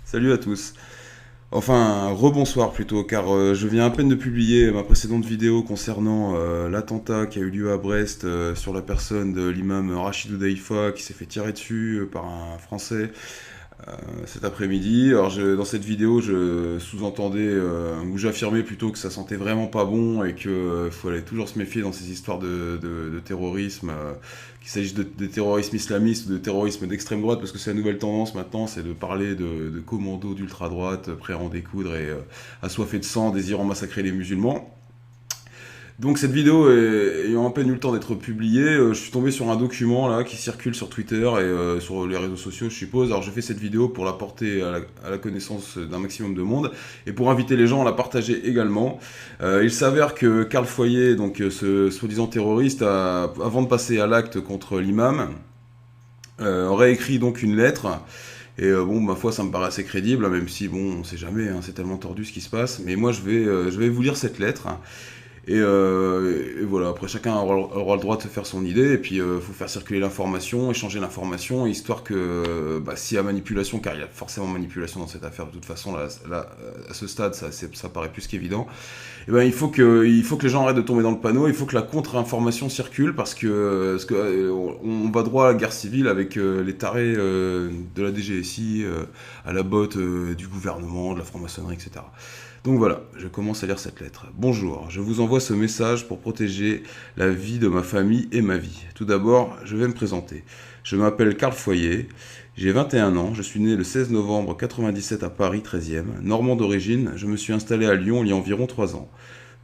Salut à tous. Enfin, rebonsoir plutôt, car je viens à peine de publier ma précédente vidéo concernant l'attentat qui a eu lieu à Brest sur la personne de l'imam Rachid Houdaïfa qui s'est fait tirer dessus par un Français cet après-midi. Alors dans cette vidéo, je sous-entendais, ou j'affirmais plutôt que ça sentait vraiment pas bon et qu'il fallait toujours se méfier dans ces histoires de terrorisme, qu'il s'agisse de terrorisme islamiste ou de terrorisme d'extrême droite, parce que c'est la nouvelle tendance maintenant, c'est de parler de commandos d'ultra-droite prêts à en découdre et assoiffés de sang, désirant massacrer les musulmans. Donc cette vidéo ayant à peine eu le temps d'être publiée, je suis tombé sur un document là qui circule sur Twitter et sur les réseaux sociaux, je suppose. Alors je fais cette vidéo pour la porter à la connaissance d'un maximum de monde et pour inviter les gens à la partager également. Il s'avère que Karl Foyer, donc ce soi-disant terroriste, avant de passer à l'acte contre l'imam, aurait écrit donc une lettre. Et bon, ma foi, ça me paraît assez crédible, même si bon, on sait jamais, hein, c'est tellement tordu ce qui se passe. Mais moi, je vais vous lire cette lettre. Et voilà, après chacun aura le droit de se faire son idée, et puis il faut faire circuler l'information, échanger l'information, histoire que s'il y a manipulation, car il y a forcément manipulation dans cette affaire de toute façon, là, à ce stade, ça paraît plus qu'évident, et ben, il faut que les gens arrêtent de tomber dans le panneau, il faut que la contre-information circule, parce que on va droit à la guerre civile avec les tarés de la DGSI, à la botte du gouvernement, de la franc-maçonnerie, etc. Donc voilà, je commence à lire cette lettre. Bonjour, je vous envoie ce message pour protéger la vie de ma famille et ma vie. Tout d'abord, je vais me présenter. Je m'appelle Karl Foyer, j'ai 21 ans, je suis né le 16 novembre 97 à Paris 13e. Normand d'origine, je me suis installé à Lyon il y a environ 3 ans.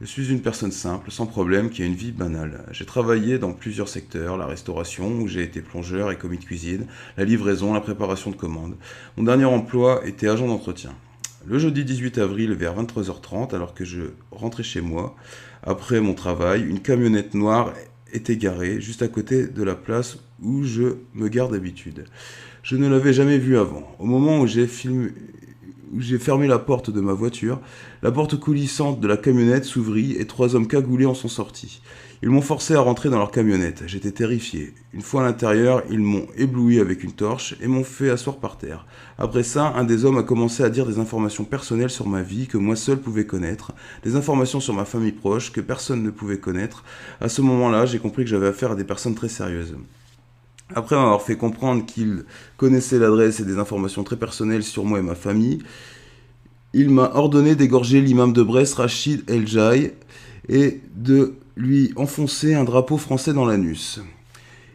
Je suis une personne simple, sans problème, qui a une vie banale. J'ai travaillé dans plusieurs secteurs, la restauration, où j'ai été plongeur et commis de cuisine, la livraison, la préparation de commandes. Mon dernier emploi était agent d'entretien. Le jeudi 18 avril vers 23h30, alors que je rentrais chez moi, après mon travail, une camionnette noire était garée juste à côté de la place où je me gare d'habitude. Je ne l'avais jamais vue avant. Au moment où j'ai fermé la porte de ma voiture, la porte coulissante de la camionnette s'ouvrit et 3 hommes cagoulés en sont sortis. Ils m'ont forcé à rentrer dans leur camionnette. J'étais terrifié. Une fois à l'intérieur, ils m'ont ébloui avec une torche et m'ont fait asseoir par terre. Après ça, un des hommes a commencé à dire des informations personnelles sur ma vie que moi seul pouvais connaître, des informations sur ma famille proche que personne ne pouvait connaître. À ce moment-là, j'ai compris que j'avais affaire à des personnes très sérieuses. Après m'avoir fait comprendre qu'il connaissait l'adresse et des informations très personnelles sur moi et ma famille, il m'a ordonné d'égorger l'imam de Brest, Rachid El Jaï, et de lui enfoncer un drapeau français dans l'anus.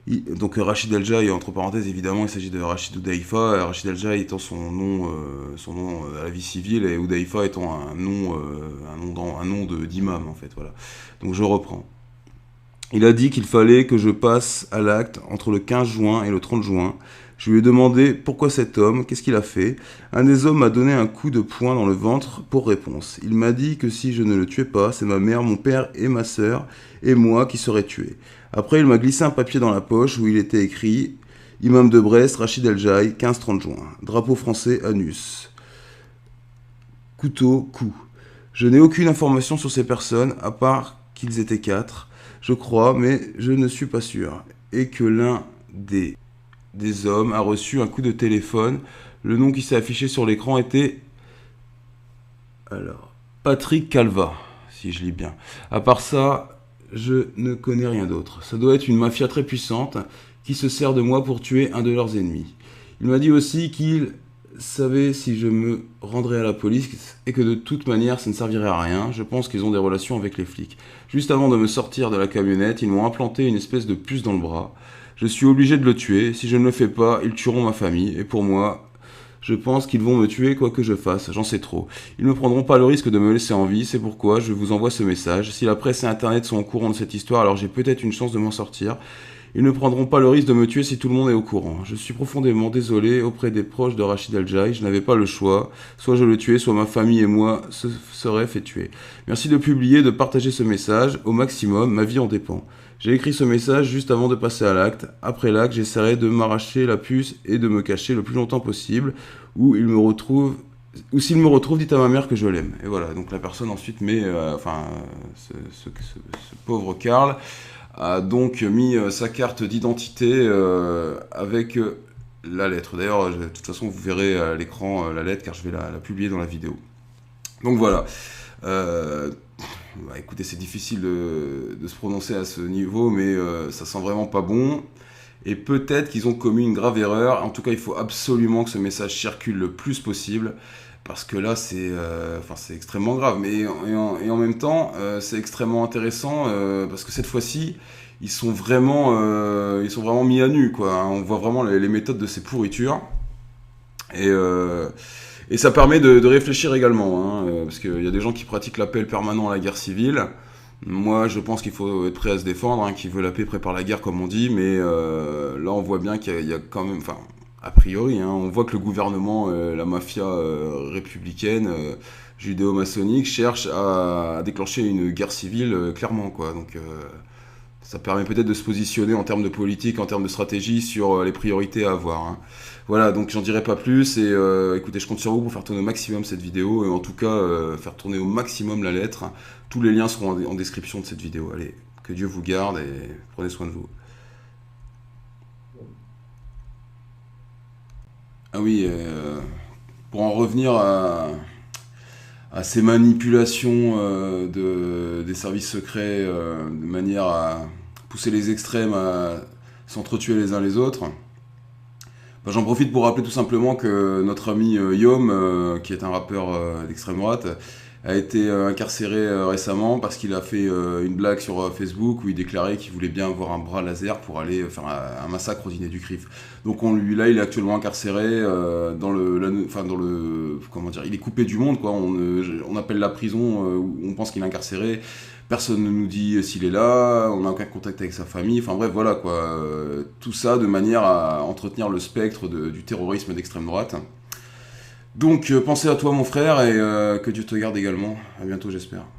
Donc Rachid El Jaï, entre parenthèses, évidemment, il s'agit de Rachid Houdaïfa, Rachid El Jaï étant son nom à la vie civile, et Houdaïfa étant un nom d'imam, en fait, voilà. Donc je reprends. Il a dit qu'il fallait que je passe à l'acte entre le 15 juin et le 30 juin. Je lui ai demandé pourquoi cet homme, qu'est-ce qu'il a fait. Un des hommes m'a donné un coup de poing dans le ventre pour réponse. Il m'a dit que si je ne le tuais pas, c'est ma mère, mon père et ma sœur et moi qui seraient tués. Après, il m'a glissé un papier dans la poche où il était écrit Imam de Brest, Rachid El Jaï, 15-30 juin. Drapeau français, anus. Couteau, cou. Je n'ai aucune information sur ces personnes, à part qu'ils étaient 4, je crois, mais je ne suis pas sûr. Et que l'un des hommes a reçu un coup de téléphone. Le nom qui s'est affiché sur l'écran était alors Patrick Calva, si je lis bien. À part ça, je ne connais rien d'autre. Ça doit être une mafia très puissante qui se sert de moi pour tuer un de leurs ennemis. Il m'a dit aussi qu'il savait si je me rendrais à la police et que de toute manière ça ne servirait à rien. Je pense qu'ils ont des relations avec les flics. Juste avant de me sortir de la camionnette, ils m'ont implanté une espèce de puce dans le bras. Je suis obligé de le tuer. Si je ne le fais pas, ils tueront ma famille. Et pour moi, je pense qu'ils vont me tuer quoi que je fasse. J'en sais trop. Ils ne prendront pas le risque de me laisser en vie. C'est pourquoi je vous envoie ce message. Si la presse et Internet sont au courant de cette histoire, alors j'ai peut-être une chance de m'en sortir. Ils ne prendront pas le risque de me tuer si tout le monde est au courant. Je suis profondément désolé auprès des proches de Rachid El Jaï. Je n'avais pas le choix. Soit je le tuais, soit ma famille et moi se seraient fait tuer. Merci de publier, de partager ce message. Au maximum, ma vie en dépend. J'ai écrit ce message juste avant de passer à l'acte. Après l'acte, j'essaierai de m'arracher la puce et de me cacher le plus longtemps possible. Ou s'il me retrouve, dites à ma mère que je l'aime. Et voilà, donc la personne ensuite met, ce pauvre Karl a donc mis sa carte d'identité avec la lettre. D'ailleurs, de toute façon, vous verrez à l'écran la lettre car je vais la publier dans la vidéo. Donc voilà. Euh, Écoutez, c'est difficile de se prononcer à ce niveau, mais ça sent vraiment pas bon. Et peut-être qu'ils ont commis une grave erreur. En tout cas, il faut absolument que ce message circule le plus possible. Parce que là, c'est extrêmement grave. Mais et en même temps, c'est extrêmement intéressant parce que cette fois-ci, ils sont vraiment mis à nu, quoi, hein. On voit vraiment les méthodes de ces pourritures. Et, euh, et ça permet de réfléchir également, hein, parce qu'il y a des gens qui pratiquent l'appel permanent à la guerre civile. Moi, je pense qu'il faut être prêt à se défendre, hein, qui veut la paix prépare la guerre, comme on dit, mais là, on voit bien qu'il y a quand même, enfin, a priori, hein, on voit que le gouvernement, la mafia républicaine, judéo-maçonnique, cherche à déclencher une guerre civile, clairement, quoi. Donc, ça permet peut-être de se positionner en termes de politique, en termes de stratégie sur les priorités à avoir, hein. Voilà, donc j'en dirai pas plus et écoutez, je compte sur vous pour faire tourner au maximum cette vidéo et en tout cas faire tourner au maximum la lettre. Tous les liens seront en description de cette vidéo. Allez, que Dieu vous garde et prenez soin de vous. Ah oui, pour en revenir à ces manipulations des services secrets de manière à pousser les extrêmes à s'entretuer les uns les autres. Bah, j'en profite pour rappeler tout simplement que notre ami Yom, qui est un rappeur d'extrême droite, a été incarcéré récemment parce qu'il a fait une blague sur Facebook où il déclarait qu'il voulait bien avoir un bras laser pour aller faire un massacre au dîner du CRIF. Donc là, il est actuellement incarcéré dans le, comment dire, il est coupé du monde, quoi. On appelle la prison où on pense qu'il est incarcéré. Personne ne nous dit s'il est là, on n'a aucun contact avec sa famille, enfin bref, voilà quoi. Tout ça de manière à entretenir le spectre du terrorisme d'extrême droite. Donc pensez à toi mon frère et que Dieu te garde également. À bientôt j'espère.